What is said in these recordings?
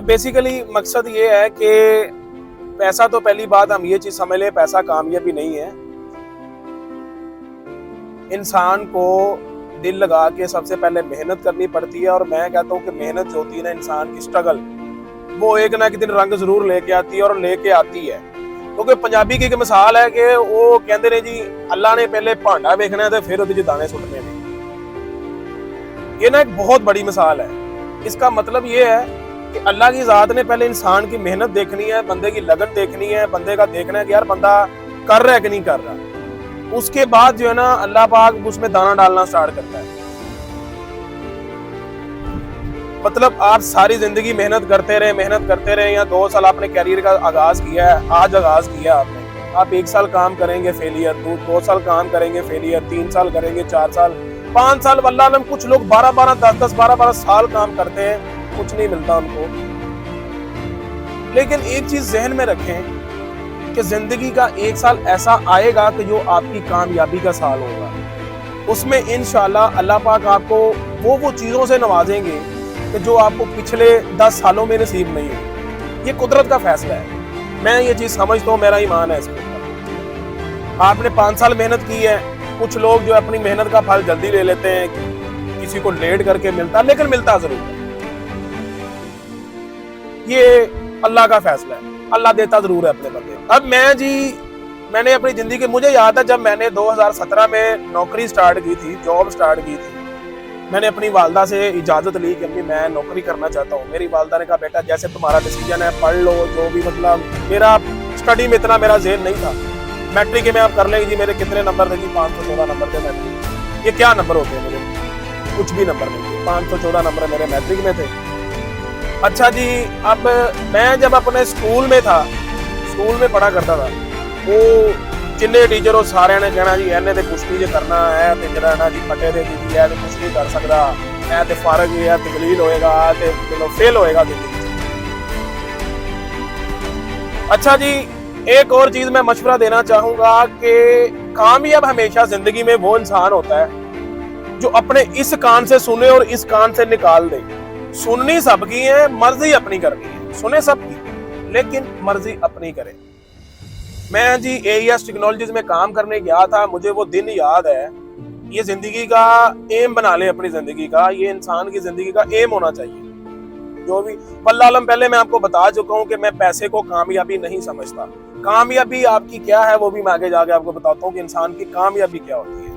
Basically मकसद ये है कि पैसा तो पहली बात हम ये चीज समझ लें, पैसा कामयाबी नहीं है। इंसान को दिल लगा के सबसे पहले मेहनत करनी पड़ती है, और मैं कहता हूँ कि मेहनत जो होती है ना, इंसान की स्ट्रगल, वो एक ना एक दिन रंग जरूर लेके आती है, और लेके आती है। क्योंकि पंजाबी की एक मिसाल है कि वो कहते ने जी, अल्लाह ने पहले भांडा देखना है तो फिर उसके दाने सुटने ने। ये ना एक बहुत बड़ी मिसाल है। इसका मतलब ये है कि अल्लाह की ज़ात ने पहले इंसान की मेहनत देखनी है, बंदे की लगन देखनी है, बंदे का देखना है कि यार बंदा कर रहा है कि नहीं कर रहा। उसके बाद जो है ना, अल्लाह पाक उसमें दाना डालना स्टार्ट करता है। मतलब आप सारी जिंदगी मेहनत करते रहे, या 2 साल आपने कैरियर का आगाज किया है, आज आगाज किया आपने, आप 1 साल काम करेंगे फेलियर, 2 साल काम करेंगे फेलियर, 3 साल करेंगे, 4 साल, 5 साल, वल्लाह अलम कुछ लोग 12-12, 10-10, 12-12 साल काम करते हैं, कुछ नहीं मिलता उनको। लेकिन एक चीज जहन में रखें कि जिंदगी का 1 साल ऐसा आएगा कि जो आपकी कामयाबी का साल होगा। उसमें इंशाल्लाह अल्लाह पाक आपको वो चीजों से नवाजेंगे कि जो आपको पिछले 10 सालों में नसीब नहीं हुई। ये कुदरत का फैसला है, मैं ये चीज समझता हूँ, मेरा ईमान है इसके ऊपर। आपने 5 साल मेहनत की है, कुछ लोग जो अपनी मेहनत का फल जल्दी ले लेते हैं, किसी को लेट करके मिलता, लेकिन मिलता जरूर है। ये अल्लाह का फैसला है, अल्लाह देता जरूर है अपने बंदे। अब मैंने अपनी जिंदगी, मुझे याद है जब मैंने 2017 में नौकरी स्टार्ट की थी, जॉब स्टार्ट की थी, मैंने अपनी वालदा से इजाजत ली कि अम्मी मैं नौकरी करना चाहता हूँ। मेरी वालदा ने कहा बेटा जैसे तुम्हारा डिसीजन है, पढ़ लो जो भी। मतलब मेरा स्टडी में इतना मेरा ज़हन नहीं था। मैट्रिक में आप कर लेंगे जी, मेरे कितने नंबर थे जी? 514 नंबर थे मैट्रिक। ये क्या नंबर होते हैं मेरे? कुछ भी नंबर नहीं, 514 नंबर मेरे मैट्रिक में थे। अच्छा जी, अब मैं जब अपने स्कूल में था, स्कूल में पढ़ा करता था, वो जिन्ने टीचर हो सारे ने कहना जी इन्हें तो कुछ नहीं करना है, तो जरा ना जी फटे दे दी है, तो कुछ नहीं कर सकता है, तो फारग है, तो दलील होएगा, तो फेल होएगा जिंदगी। अच्छा जी, एक और चीज मैं मशवरा देना चाहूंगा कि कामयाब हमेशा जिंदगी में वो इंसान होता है जो अपने इस कान से सुने और इस कान से निकाल दे। सुननी सबकी है, मर्जी अपनी करनी है। सुने सबकी, लेकिन मर्जी अपनी करे। मैं जी AES टेक्नोलॉजीज में काम करने गया था, मुझे वो दिन याद है। ये जिंदगी का एम बना ले, अपनी जिंदगी का, ये इंसान की जिंदगी का एम होना चाहिए। जो भी वल्लाह आलम, पहले मैं आपको बता चुका हूँ कि मैं पैसे को कामयाबी नहीं समझता। कामयाबी आपकी क्या है वो भी मैं आगे जाके आपको बताता हूँ कि इंसान की कामयाबी क्या होती है।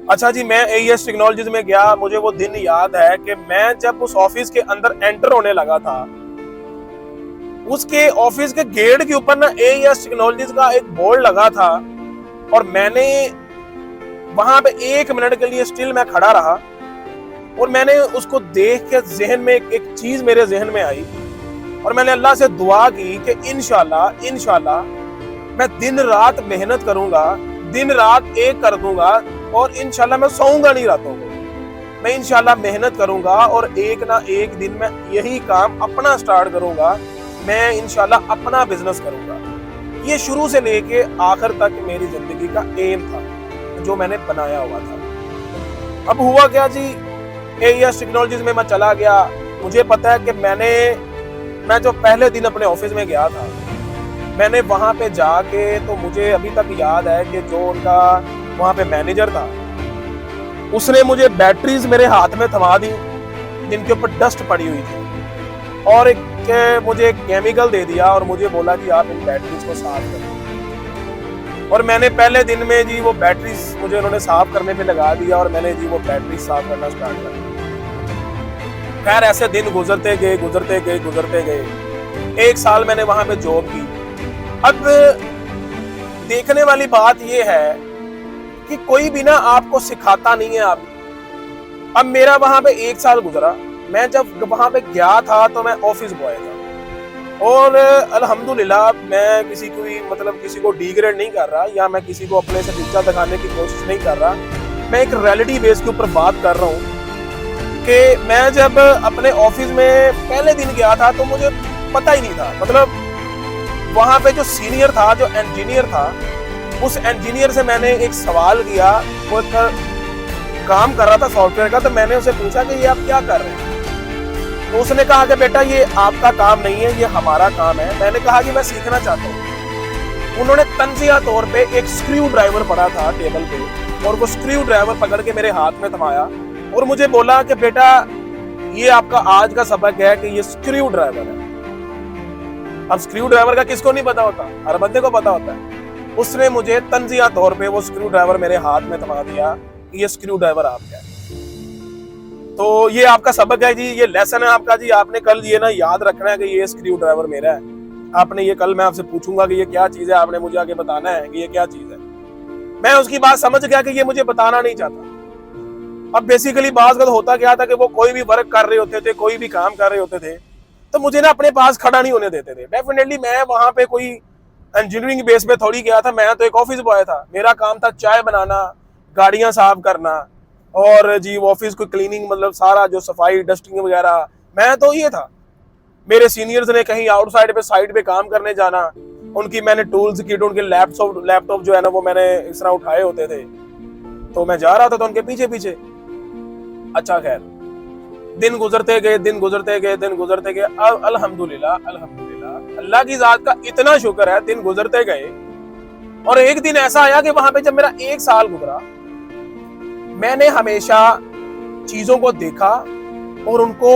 अच्छा जी, मैं AES टेक्नोलॉजीज में गया, मुझे वो दिन याद है कि मैं जब उस ऑफिस के अंदर एंटर होने लगा था, उसके ऑफिस के गेट के ऊपर ना AES टेक्नोलॉजीज का एक बोर्ड लगा था, और मैंने वहां पे 1 मिनट के लिए स्टिल मैं खड़ा रहा, और मैंने उसको देख के जहन में एक चीज मेरे जहन में आई, और मैंने अल्लाह से दुआ की कि इंशाल्लाह मैं दिन रात मेहनत करूंगा, दिन रात एक कर दूंगा, और इंशाल्लाह मैं सोऊंगा नहीं रातों को। मैं इंशाल्लाह मेहनत करूंगा, और एक ना एक दिन मैं यही काम अपना स्टार्ट करूंगा। मैं इंशाल्लाह अपना बिजनेस करूंगा। ये शुरू से लेके आखिर तक मेरी जिंदगी का एम था, जो मैंने बनाया हुआ था। अब हुआ क्या जी, AES टेक्नोलॉजीज में मैं चला गया। मुझे पता है कि मैं जो पहले दिन अपने ऑफिस में गया था, मैंने वहां पे जाके, तो मुझे अभी तक याद है कि जो उनका वहां पे मैनेजर था, उसने मुझे बैटरीज मेरे हाथ में थमा दी जिनके ऊपर डस्ट पड़ी हुई थी, और मुझे एक केमिकल दे दिया, और मुझे बोला कि आप इन बैटरीज को साफ करें। और मैंने पहले दिन में जी वो बैटरीज मुझे उन्होंने साफ करने पे लगा दिया, और मैंने जी वो बैटरी साफ करना स्टार्ट कर दिया। खैर ऐसे दिन गुजरते गए। 1 साल मैंने वहां पे जॉब की। अब देखने वाली बात यह है कि कोई भी ना आपको सिखाता नहीं है। अब मेरा वहां पे 1 साल गुजरा। मैं जब वहां पे गया था तो मैं ऑफिस बॉय था, और अल्हम्दुलिल्लाह मैं किसी को डिग्रेड नहीं कर रहा, या मैं किसी को अपने से नीचा दिखाने की कोशिश नहीं कर रहा। मैं एक रियलिटी बेस के ऊपर बात कर रहा हूँ कि मैं जब अपने ऑफिस में पहले दिन गया था तो मुझे पता ही नहीं था। मतलब वहां पे जो सीनियर था, जो इंजीनियर था, उस इंजीनियर से मैंने एक सवाल किया। वो एक काम कर रहा था सॉफ्टवेयर का, तो मैंने उसे पूछा कि ये आप क्या कर रहे हैं? तो उसने कहा कि बेटा ये आपका काम नहीं है, ये हमारा काम है। मैंने कहा कि मैं सीखना चाहता हूँ। उन्होंने तंजिया तौर पे एक स्क्रू ड्राइवर पड़ा था टेबल पे, और वो स्क्रू ड्राइवर पकड़ के मेरे हाथ में थमाया और मुझे बोला कि बेटा ये आपका आज का सबक है कि ये स्क्रू ड्राइवर है। अब स्क्रू ड्राइवर का किसको नहीं पता होता, हर बंदे को पता होता है। उसने मुझे तंजिया तौर पे वो स्क्रू ड्राइवर मेरे हाथ में थमा दिया कि ये स्क्रू ड्राइवर आपका है। तो ये आपका सबक है जी, ये लेसन है आपका जी। आपने कल ये ना याद रखना है कि ये स्क्रू ड्राइवर मेरा है। आपने ये कल मैं आपसे पूछूंगा कि ये क्या चीज है, आपने मुझे आगे बताना है कि ये क्या चीज है। मैं उसकी बात समझ गया कि ये मुझे बताना नहीं चाहता। अब बेसिकली बात होता क्या था कि वो कोई भी वर्क कर रहे होते थे, कोई भी काम कर रहे होते थे, तो मुझे ना अपने पास खड़ा नहीं होने देते थे। डेफिनेटली मैं वहां पे कोई इंजीनियरिंग बेस पे थोड़ी गया था, मैं तो एक ऑफिस बॉय था। मेरा काम था चाय बनाना, गाड़ियां साफ करना और जी ऑफिस को क्लीनिंग, मतलब सारा जो सफाई डस्टिंग वगैरह, मैं तो ये था। मेरे सीनियर्स ने कहीं आउटसाइड पे साइड पे काम करने जाना, उनकी मैंने टूल्स किट, उनके लैपटॉप जो है ना वो मैंने इस तरह उठाए होते थे, तो मैं जा रहा था तो उनके पीछे पीछे। अच्छा खैर, दिन गुजरते गए, दिन गुजरते गए, दिन गुजरते गए। अब अल्हम्दुलिल्लाह अल्हम्दुलिल्लाह अल्लाह की जात का इतना शुक्र है, दिन गुजरते गए और एक दिन ऐसा आया कि वहां पे जब मेरा 1 साल गुजरा, मैंने हमेशा चीजों को देखा और उनको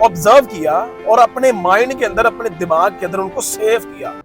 ऑब्जर्व किया और अपने माइंड के अंदर, अपने दिमाग के अंदर उनको सेव किया।